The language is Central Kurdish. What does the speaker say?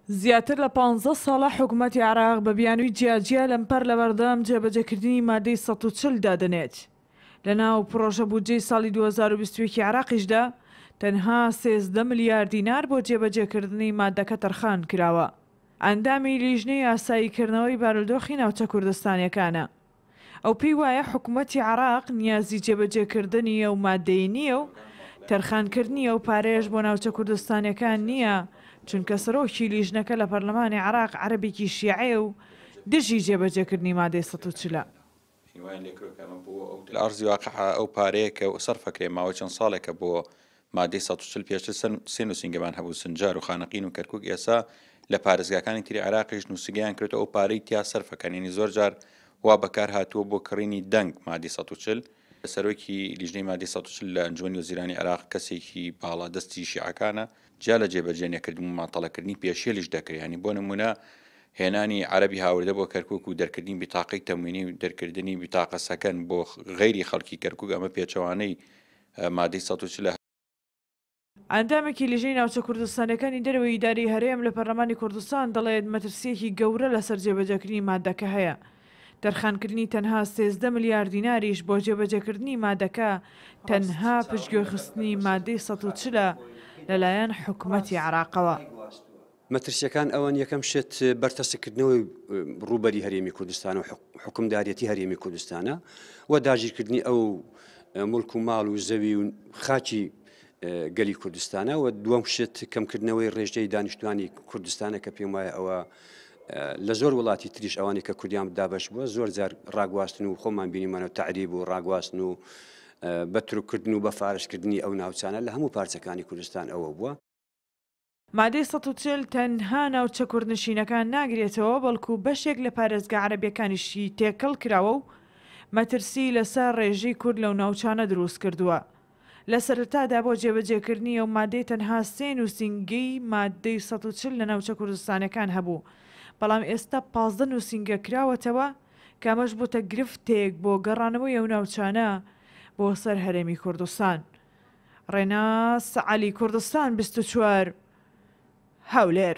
زیاتر لە 15 ساڵە حکوومەتی عێراق بە بیانووی جیاجیا لەمپەر لە بەردەم جێبەجێکردنی مادەی 140 دادەنێت. لە ناو پرۆژە بودجەی ساڵی 2021 عێراقیشدا تەنها 13 ملیار دینار بۆ جێبەجێکردنی مادەکە تەرخان کراوە. ئەندامی لیژنەی ئاساییکردنەوەی بارودۆخی ناوچە کوردستانیەکانە. ئەو پێی وایە حکوومەتی عێراق نیازی جێبەجێکردنی ئەو مادەی نییە و تەرخانکردنی ئەو پارێش بۆ ناوچە کوردستانیەکان نییە، چونکە سەرۆکی لیژنەکە لە پەرلەمانی عێراق عەرەبێکی شیعێ و دژی جێبەجێکردنی مادەی 140. الأرض واقعها أو باريك أو صرفة كريمة أو صالك أبو مادة 140 بيشتر سنو سنجمان هبو سنجار وخانقين وكركوك يسا لبارزگا كان تري عراقيش نوسجيان كرتو أو باري تيا صرفة كان يعني زور جار وابكار هاتو بو كريني دنگ مادة 140 سروكي لجنة مادة 140 لأنجوني وزيراني عراق كسيكي بالا دستي شيعكانا جال جێبەجێ نەکردن ماتەڵەکردنی پێشێلیش دەکرێت ینی بۆ نمونە هێنانی عەرەبی هاوردە بۆ کەرکووک و دەرکردنی بیتاقەی تەموینی و دەرکردنی بیتاقە سەکەن بۆ غەیری خەڵکی کەرکووک ئەمە پێچەوانەی مادەی 140. ئەندامێکی لیژنەی ناوچە کوردستانەکانی دەرەوەی ئیداری هەرێم لە پەرلەمانی کوردستان دەڵێت مەترسیەکی گەورە لەسەر جێبەجێکردنی مادەکە هەیە. دەرخانکردنی تەنها 13 ملیار دیناریش بۆ جێبەجێکردنی مادەکە تەنها پشتگوێخستنی مادەی 140 لەلایەن حکوومەتی عێراقەوە. مەترسیەکان ئەوەن یەکەم شت بەرتەسەکردنەوەی ڕووبەری هەرێمی کوردستان و حکومدارەتی هەرێمی کوردستانە و داگیرکردنی ئەو مڵک و ماڵ و زەوی و خاچی گەلی کوردستانە و دووەم شت کەمکردنەوەی ڕێژەی دانیشتوانی کوردستانە کە پێم وایە ئەوە لە زۆر وڵاتی تریش ئەوانی کە کوردیان دابەش بووە زۆر جار ڕاگواستن و خۆمان بینیمانەوە تعریب و ڕاگواستن و بەتروکردن و بە فارشکردنی ئەو ناوچانە لە هەموو پارچەکانی کوردستان ئەوە بووە. مادەی 140 تەنها ناوچە کوردنشینەکان ناگرێتەوە بەڵکو بەشێک لە پارێزگا عەرەبیەکانیشی تێکەڵ کراوە و مەترسی لەسەر ڕێژەی کورد لەو ناوچانە دروست کردووە. لە سەرەتادا بۆ جێبەجێکردنی ئەو مادەی تەنها سێ نووسینگەی مادەی 140 لە ناوچە کوردستانەکان هەبوو، بەڵام ئێستا 15 نووسینگە کراوەتەوە کامەش بووتە گرفتێک بۆ گەڕانەوەی ئەو ناوچانە بۆ سەر هەرێمی کوردستان. ڕێناس عەلی، کوردستان 24 هەولێر.